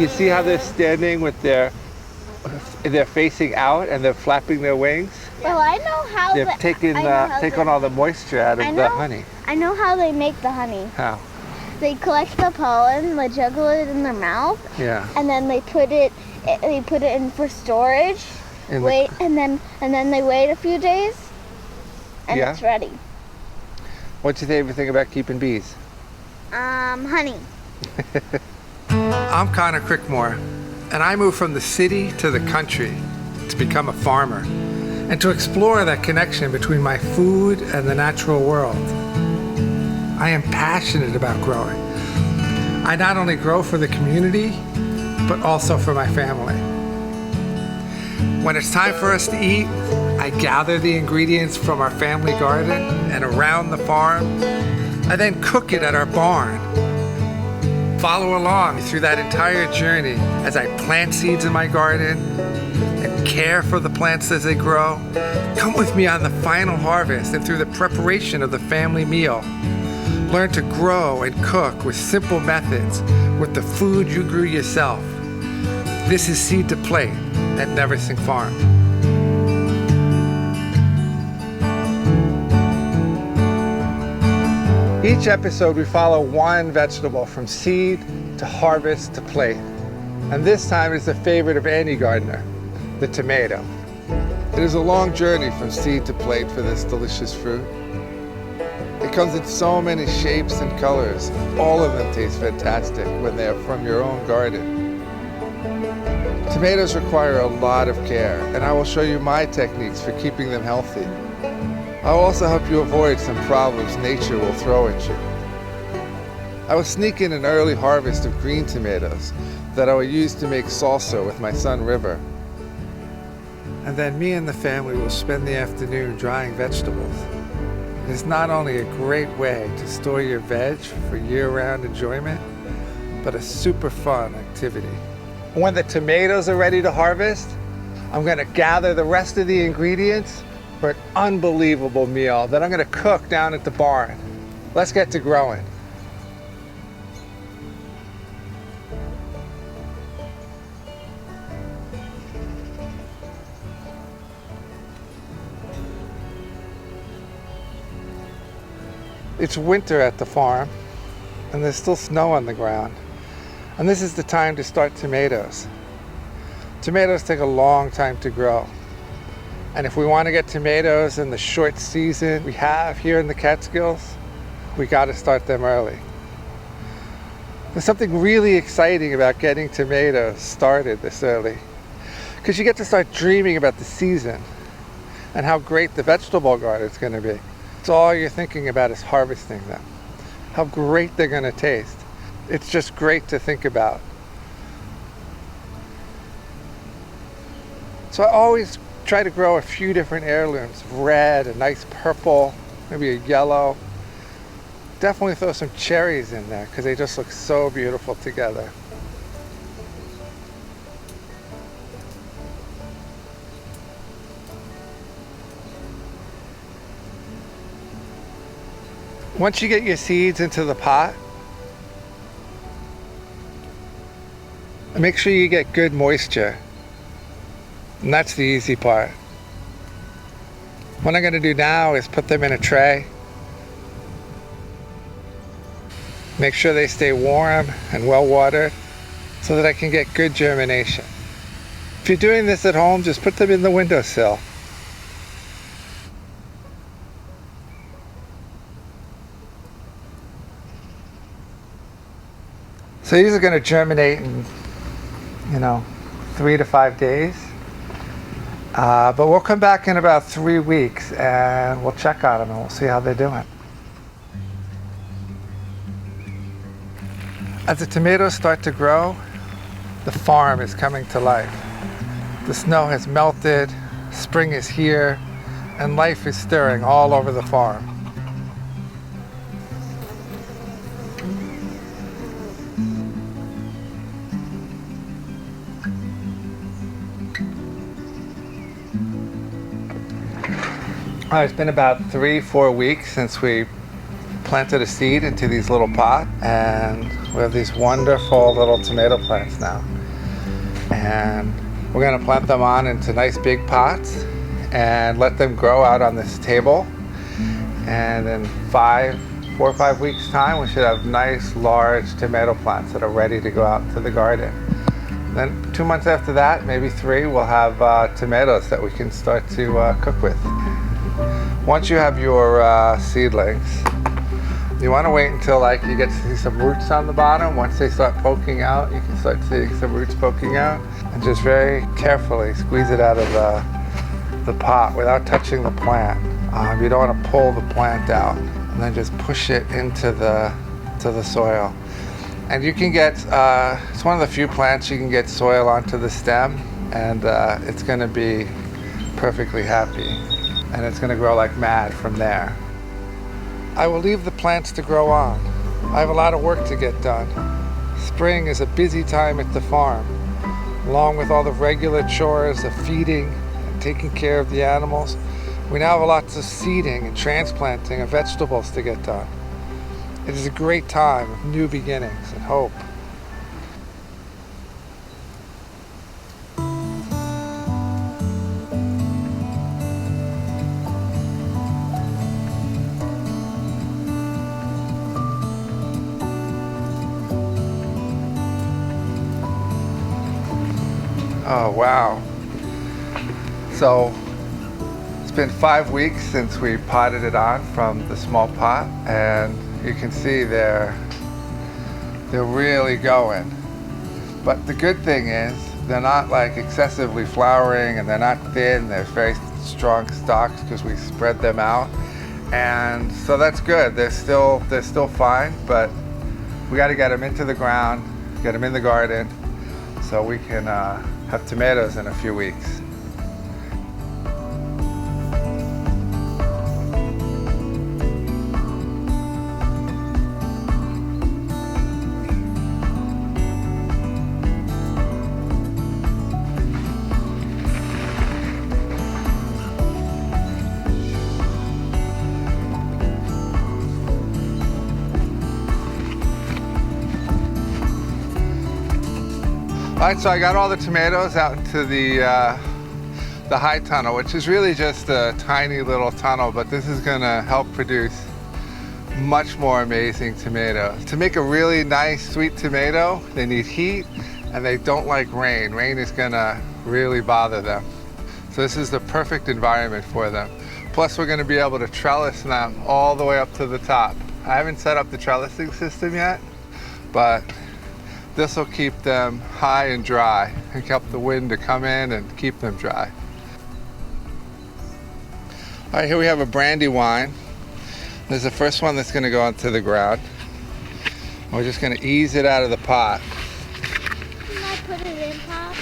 You see how they're standing with they're facing out and they're flapping their wings? Well, I know how They've taken all the moisture out of the honey. I know how they make the honey. How? They collect the pollen, they juggle it in their mouth. Yeah. And then they put it in for storage. And then they wait a few days, and it's ready. What's your favorite thing about keeping bees? Honey. I'm Conor Crickmore, and I moved from the city to the country to become a farmer and to explore that connection between my food and the natural world. I am passionate about growing. I not only grow for the community, but also for my family. When it's time for us to eat, I gather the ingredients from our family garden and around the farm. I then cook it at our barn. Follow along through that entire journey as I plant seeds in my garden and care for the plants as they grow. Come with me on the final harvest and through the preparation of the family meal. Learn to grow and cook with simple methods with the food you grew yourself. This is Seed to Plate at Neversink Farm. Each episode we follow one vegetable from seed to harvest to plate. And this time it's a favorite of any gardener, the tomato. It is a long journey from seed to plate for this delicious fruit. It comes in so many shapes and colors. All of them taste fantastic when they are from your own garden. Tomatoes require a lot of care, and I will show you my techniques for keeping them healthy. I will also help you avoid some problems nature will throw at you. I will sneak in an early harvest of green tomatoes that I will use to make salsa with my son River. And then me and the family will spend the afternoon drying vegetables. It is not only a great way to store your veg for year-round enjoyment, but a super fun activity. When the tomatoes are ready to harvest, I'm going to gather the rest of the ingredients for an unbelievable meal that I'm going to cook down at the barn. Let's get to growing. It's winter at the farm, and there's still snow on the ground. And this is the time to start tomatoes. Tomatoes take a long time to grow. And if we want to get tomatoes in the short season we have here in the Catskills, we got to start them early. There's something really exciting about getting tomatoes started this early, because you get to start dreaming about the season and how great the vegetable garden is going to be. It's all you're thinking about is harvesting them, how great they're going to taste. It's just great to think about. So I always try to grow a few different heirlooms, red, a nice purple, maybe a yellow. Definitely throw some cherries in there because they just look so beautiful together. Once you get your seeds into the pot, make sure you get good moisture. And that's the easy part. What I'm going to do now is put them in a tray. Make sure they stay warm and well watered so that I can get good germination. If you're doing this at home, just put them in the windowsill. So these are going to germinate in, 3 to 5 days. But we'll come back in about 3 weeks and we'll check on them and we'll see how they're doing. As the tomatoes start to grow, the farm is coming to life. The snow has melted, spring is here, and life is stirring all over the farm. It's been about 3-4 weeks since we planted a seed into these little pots, and We have these wonderful little tomato plants now. And we're gonna plant them on into nice big pots and let them grow out on this table. And in 4 or 5 weeks time, we should have nice large tomato plants that are ready to go out to the garden. Then 2 months after that, maybe 3, we'll have tomatoes that we can start to cook with. Once you have your seedlings, you want to wait until like you get to see some roots on the bottom. Once they start poking out, you can start seeing some roots poking out, and just very carefully squeeze it out of the pot without touching the plant. You don't want to pull the plant out, and then just push it into the soil. And you can get, it's one of the few plants you can get soil onto the stem, and it's going to be perfectly happy. And it's going to grow like mad from there. I will leave the plants to grow on. I have a lot of work to get done. Spring is a busy time at the farm, along with all the regular chores of feeding and taking care of the animals. We now have lots of seeding and transplanting of vegetables to get done. It is a great time of new beginnings and hope. Oh, wow. So it's been 5 weeks since we potted it on from the small pot, and you can see they're really going. But the good thing is they're not like excessively flowering, and they're not thin. They're very strong stalks because we spread them out, and so that's good. They're still fine, but we got to get them into the ground, get them in the garden, so we can have tomatoes in a few weeks. All right, so I got all the tomatoes out into the high tunnel, which is really just a tiny little tunnel, but this is gonna help produce much more amazing tomatoes. To make a really nice sweet tomato, they need heat, and they don't like rain. Rain is gonna really bother them. So this is the perfect environment for them. Plus, we're gonna be able to trellis them all the way up to the top. I haven't set up the trellising system yet, but this will keep them high and dry and help the wind to come in and keep them dry. All right, here we have a brandywine. There's the first one that's going to go onto the ground. We're just going to ease it out of the pot. Can I put it in pot?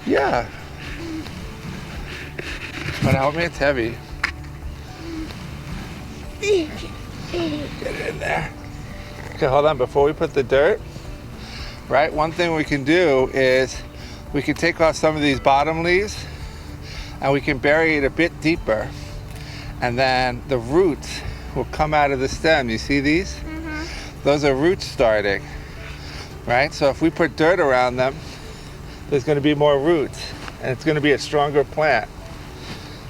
Yeah. But help me, it's heavy. Get it in there. Okay, hold on. Before we put the dirt, right, one thing we can do is we can take off some of these bottom leaves and we can bury it a bit deeper, and then the roots will come out of the stem. You see these? Mm-hmm. Those are roots starting, right? So if we put dirt around them, there's going to be more roots, and it's going to be a stronger plant.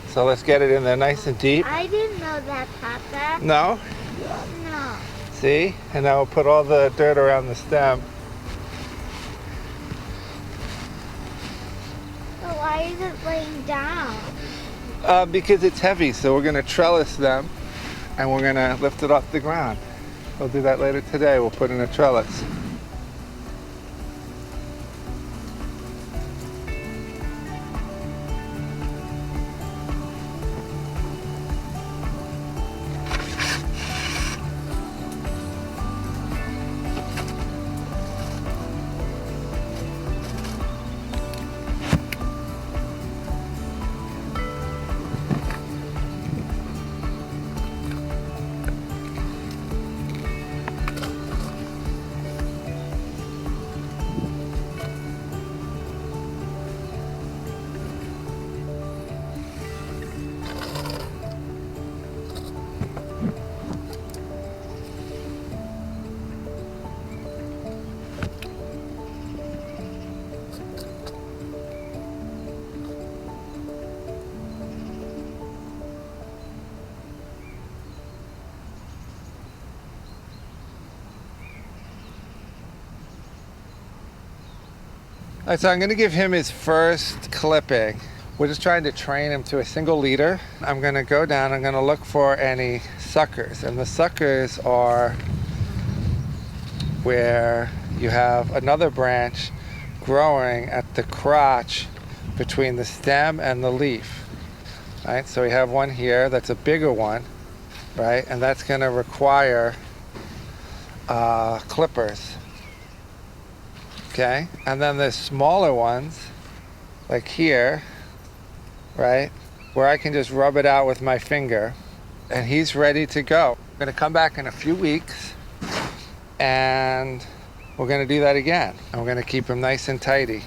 So let's get it in there nice and deep. I didn't know that, Papa. No? No. See? And now we'll put all the dirt around the stem. So why is it laying down? Because it's heavy, so we're going to trellis them, and we're going to lift it off the ground. We'll do that later today. We'll put in a trellis. All right, so I'm gonna give him his first clipping. We're just trying to train him to a single leader. I'm gonna go down, I'm gonna look for any suckers. And the suckers are where you have another branch growing at the crotch between the stem and the leaf. Right, so we have one here that's a bigger one, right? And that's gonna require clippers. Okay, and then there's smaller ones, like here, right? Where I can just rub it out with my finger, and he's ready to go. I'm gonna come back in a few weeks, and we're gonna do that again. And we're gonna keep him nice and tidy.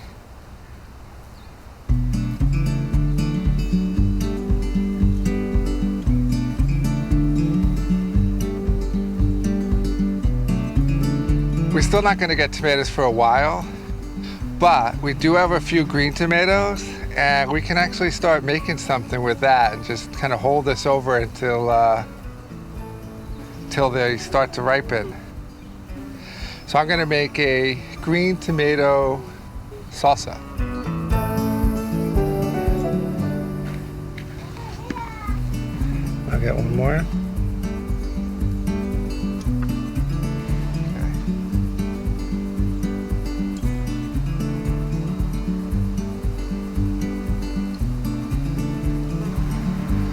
We're still not gonna get tomatoes for a while, but we do have a few green tomatoes, and we can actually start making something with that and just kind of hold this over until till they start to ripen. So I'm gonna make a green tomato salsa. I'll get one more.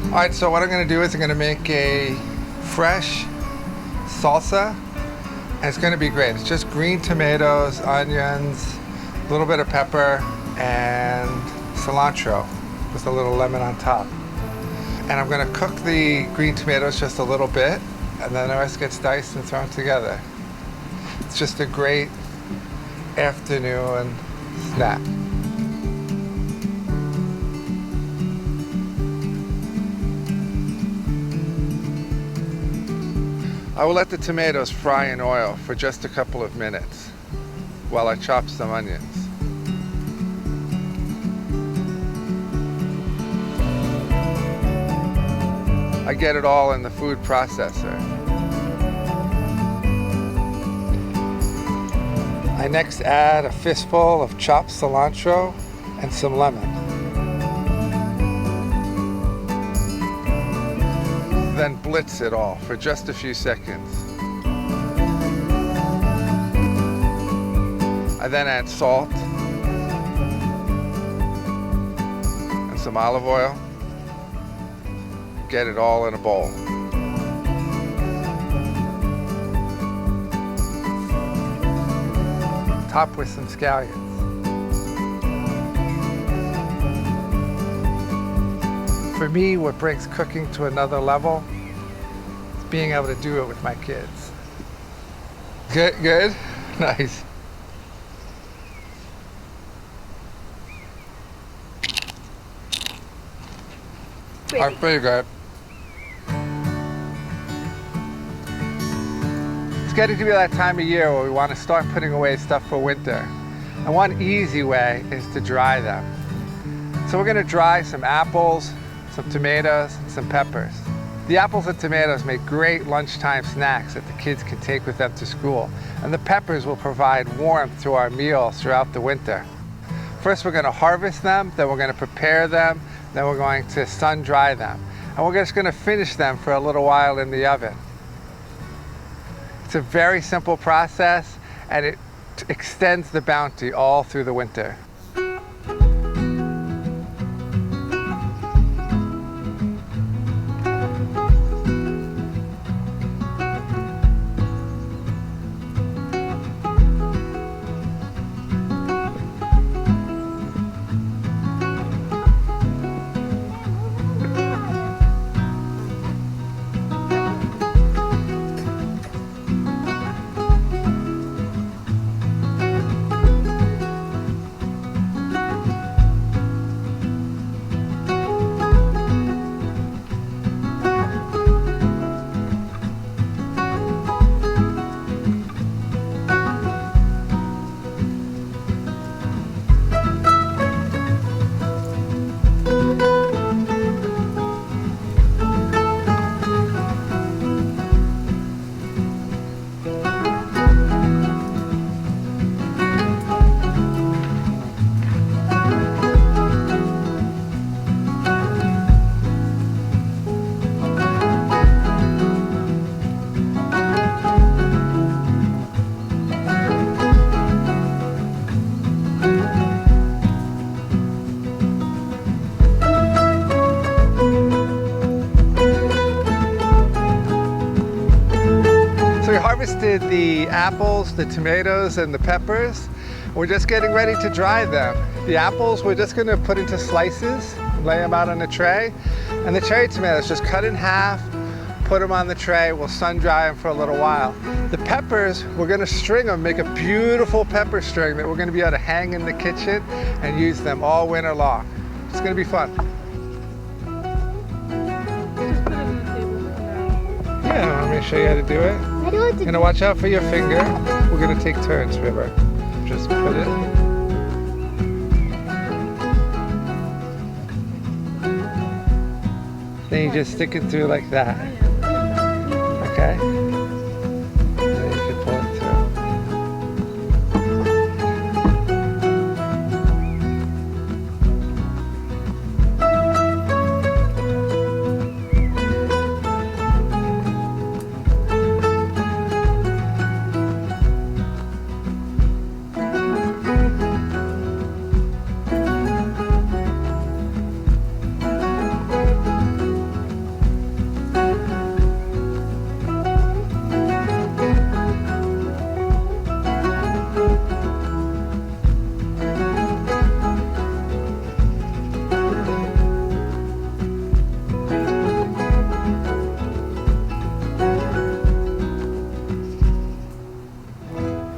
All right, so what I'm gonna do is I'm gonna make a fresh salsa, and it's gonna be great. It's just green tomatoes, onions, a little bit of pepper, and cilantro, with a little lemon on top. And I'm gonna cook the green tomatoes just a little bit, and then the rest gets diced and thrown together. It's just a great afternoon snack. I will let the tomatoes fry in oil for just a couple of minutes while I chop some onions. I get it all in the food processor. I next add a fistful of chopped cilantro and some lemon. Then blitz it all for just a few seconds. I then add salt and some olive oil. Get it all in a bowl. Top with some scallions. For me, what brings cooking to another level is being able to do it with my kids. Good, good, nice. All right, pretty good. It's getting to be that time of year where we want to start putting away stuff for winter. And one easy way is to dry them. So we're going to dry some apples, some tomatoes, and some peppers. The apples and tomatoes make great lunchtime snacks that the kids can take with them to school. And the peppers will provide warmth to our meals throughout the winter. First, we're going to harvest them, then we're going to prepare them, then we're going to sun dry them. And we're just going to finish them for a little while in the oven. It's a very simple process, and it extends the bounty all through the winter. harvested the apples, the tomatoes, and the peppers. We're just getting ready to dry them. The apples we're just going to put into slices, lay them out on a tray. And the cherry tomatoes, just cut in half, put them on the tray. We'll sun dry them for a little while. The peppers, we're going to string them, make a beautiful pepper string that we're going to be able to hang in the kitchen and use them all winter long. It's going to be fun. Yeah, let me show you how to do it. I don't have to. You're gonna watch out for your finger. We're gonna take turns, River. Just put it. Then you just stick it through like that. Okay? Then you can pull it through.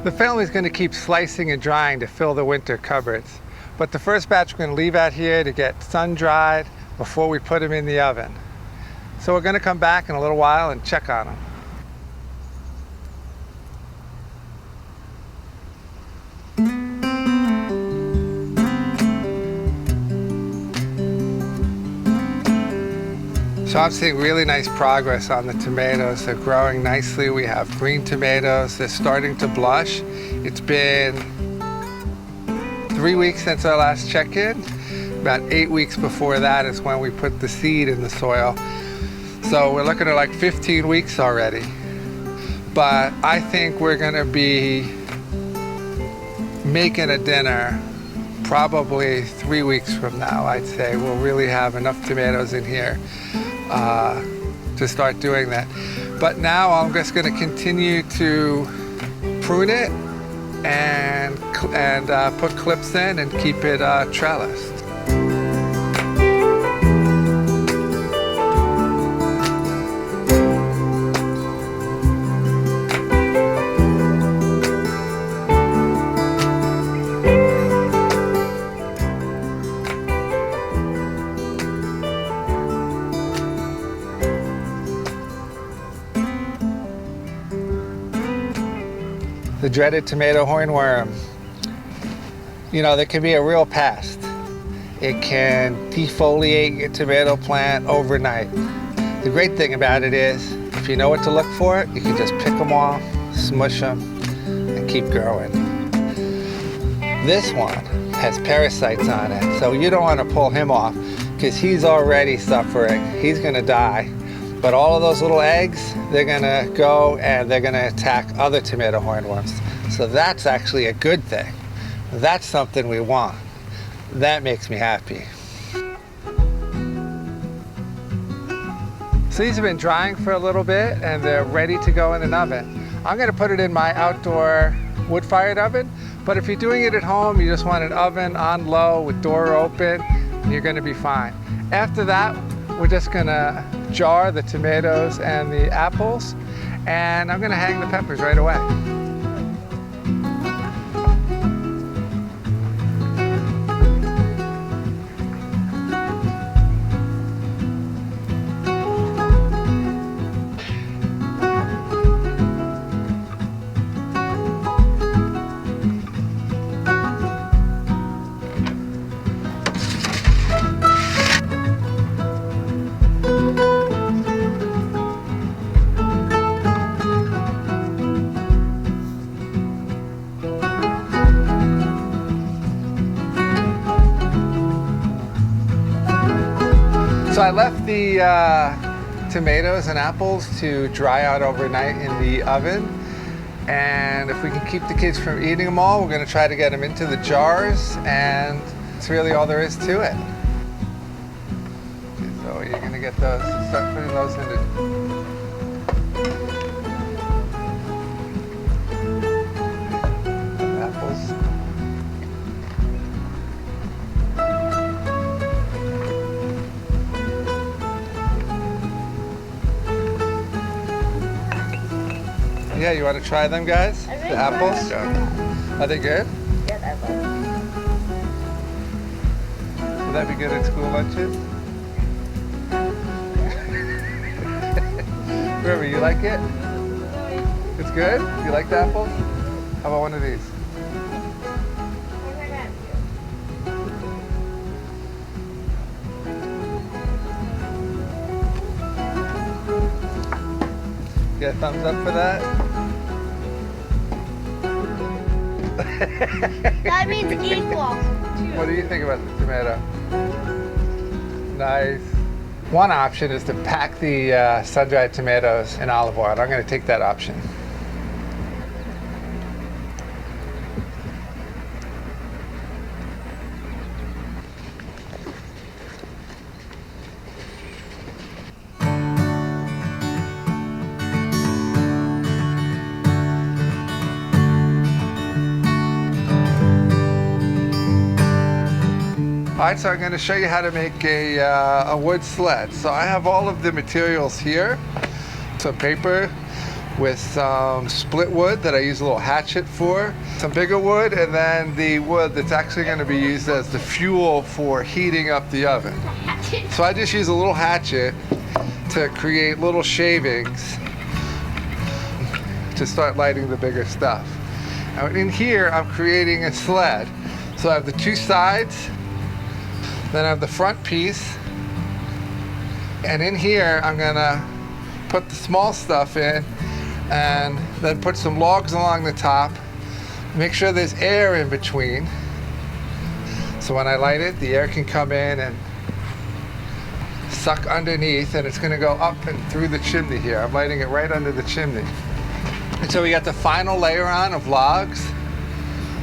The family's going to keep slicing and drying to fill the winter cupboards. But the first batch we're going to leave out here to get sun dried before we put them in the oven. So we're going to come back in a little while and check on them. So I'm seeing really nice progress on the tomatoes. They're growing nicely. We have green tomatoes. They're starting to blush. It's been 3 weeks since our last check-in. About 8 weeks before that is when we put the seed in the soil. So we're looking at like 15 weeks already. But I think we're gonna be making a dinner probably 3 weeks from now. I'd say we'll really have enough tomatoes in here to start doing that. But now I'm just going to continue to prune it and put clips in and keep it trellised. The dreaded tomato hornworm. You know, there can be a real pest. It can defoliate your tomato plant overnight. The great thing about it is, if you know what to look for, you can just pick them off, smush them, and keep growing. This one has parasites on it, so you don't want to pull him off because he's already suffering. He's gonna die. But all of those little eggs, they're gonna go and they're gonna attack other tomato hornworms. So that's actually a good thing. That's something we want. That makes me happy. So these have been drying for a little bit and they're ready to go in an oven. I'm gonna put it in my outdoor wood-fired oven, but if you're doing it at home, you just want an oven on low with door open, and you're gonna be fine. After that, we're just gonna jar the tomatoes and the apples, and I'm gonna hang the peppers right away. So I left the tomatoes and apples to dry out overnight in the oven. And if we can keep the kids from eating them all, we're going to try to get them into the jars, and it's really all there is to it. So you're going to get those, start putting those into. Yeah, you want to try them, guys? I really The apples? want to Are they good? Yeah, I love Would that be good at school lunches? River, you like it? It's good? You like the apples? How about one of these? Get a thumbs up for that? That means equal. What do you think about the tomato? Nice. One option is to pack the sun-dried tomatoes in olive oil. I'm going to take that option. All right, so I'm going to show you how to make a wood sled. So I have all of the materials here. Some paper with some split wood that I use a little hatchet for, some bigger wood, and then the wood that's actually going to be used as the fuel for heating up the oven. So I just use a little hatchet to create little shavings to start lighting the bigger stuff. Now in here, I'm creating a sled. So I have the two sides, then I have the front piece, and in here I'm gonna put the small stuff in and then put some logs along the top. Make sure there's air in between, so when I light it, the air can come in and suck underneath, and it's gonna go up and through the chimney here. I'm lighting it right under the chimney. And so we got the final layer on of logs.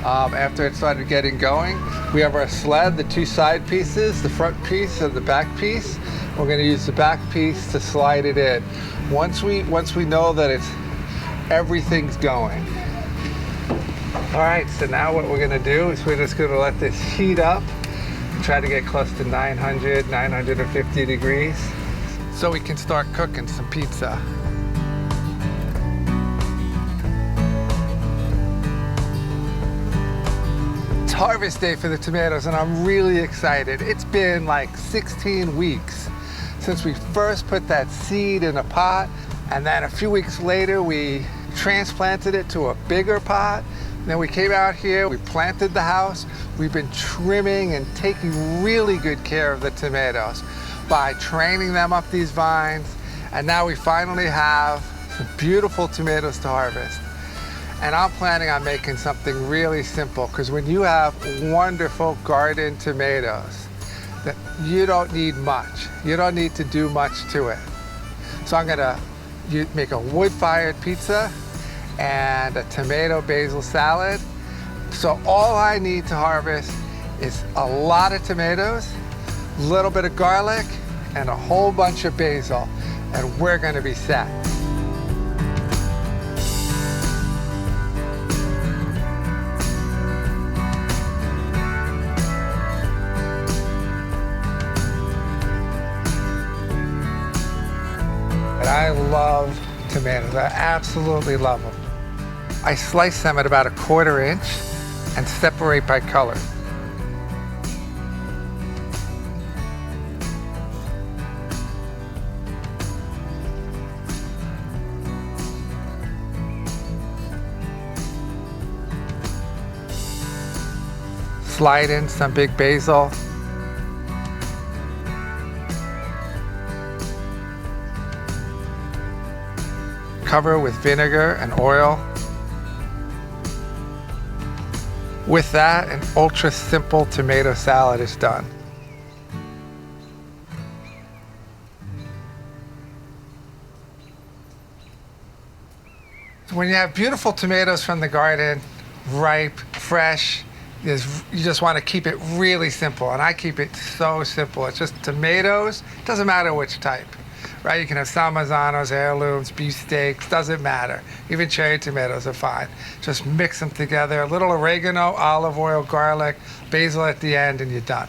After it started getting going, we have our sled, the two side pieces, the front piece and the back piece. We're going to use the back piece to slide it in. Once we know that everything's going. All right, so now what we're going to do is we're just going to let this heat up, try to get close to 900, 950 degrees, so we can start cooking some pizza. Harvest day for the tomatoes, and I'm really excited. It's been like 16 weeks since we first put that seed in a pot, and then a few weeks later we transplanted it to a bigger pot. And then we came out here, we planted the house. We've been trimming and taking really good care of the tomatoes by training them up these vines, and now we finally have some beautiful tomatoes to harvest. And I'm planning on making something really simple, because when you have wonderful garden tomatoes, that you don't need much. You don't need to do much to it. So I'm gonna make a wood-fired pizza and a tomato basil salad. So all I need to harvest is a lot of tomatoes, a little bit of garlic, and a whole bunch of basil, and we're gonna be set. I love tomatoes. I absolutely love them. I slice them at about 1/4 inch and separate by color. Slide in some big basil. Cover with vinegar and oil. With that, an ultra simple tomato salad is done. When you have beautiful tomatoes from the garden, ripe, fresh, you just want to keep it really simple, and I keep it so simple. It's just tomatoes, doesn't matter which type. Right, you can have Salmazanos, heirlooms, beefsteaks, doesn't matter. Even cherry tomatoes are fine. Just mix them together, a little oregano, olive oil, garlic, basil at the end, and you're done.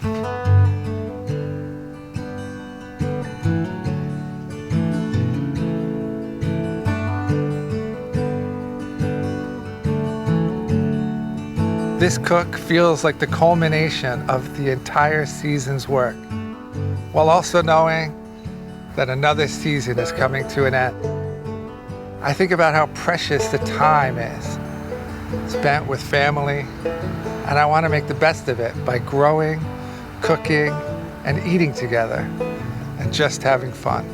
This cook feels like the culmination of the entire season's work, while also knowing that another season is coming to an end. I think about how precious the time is spent with family, and I want to make the best of it by growing, cooking, and eating together, and just having fun.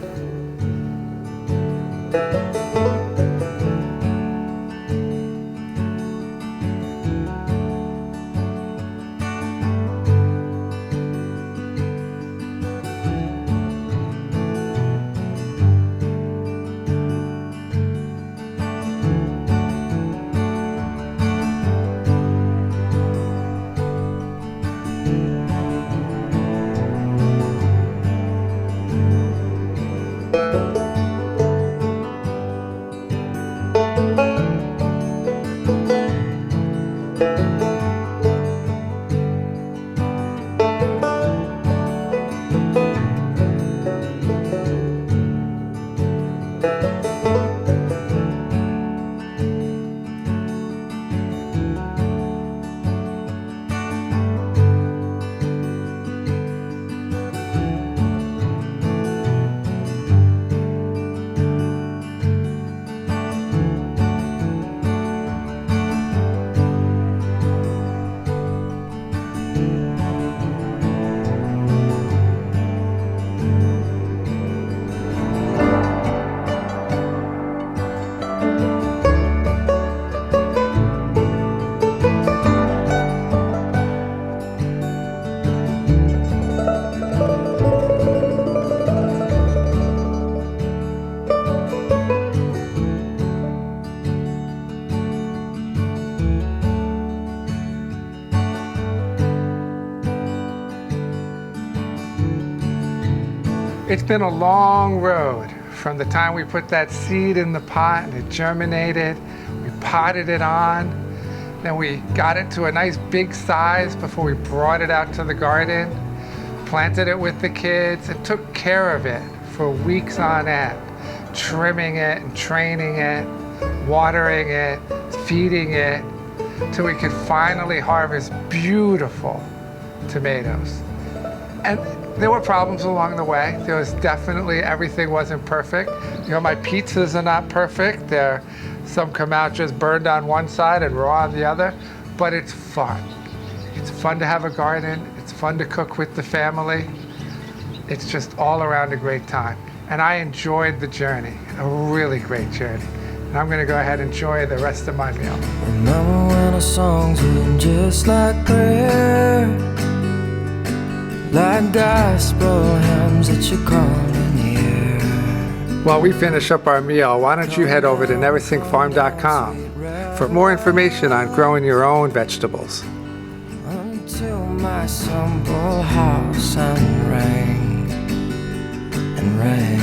It's been a long road from the time we put that seed in the pot and it germinated, we potted it on, then we got it to a nice big size before we brought it out to the garden, planted it with the kids, and took care of it for weeks on end, trimming it and training it, watering it, feeding it, till we could finally harvest beautiful tomatoes. And there were problems along the way. There was definitely, everything wasn't perfect. You know, my pizzas are not perfect. Some come out just burned on one side and raw on the other, but it's fun. It's fun to have a garden. It's fun to cook with the family. It's just all around a great time. And I enjoyed the journey, a really great journey. And I'm gonna go ahead and enjoy the rest of my meal. Remember when our songs were just like prayer, like gospel hymns that you call in the air. While we finish up our meal, why don't you head over to neversinkfarm.com for more information on growing your own vegetables. Until my simple house and rain and rain.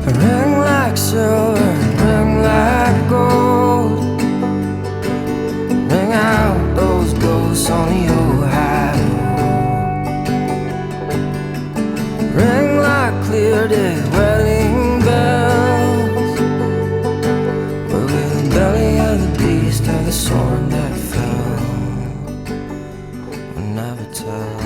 Ring like silver, ring like gold. Ring out those ghosts on the old highway. Ring like clear day wedding bells. We're in the belly of the beast, of the sword that fell. We'll never tell.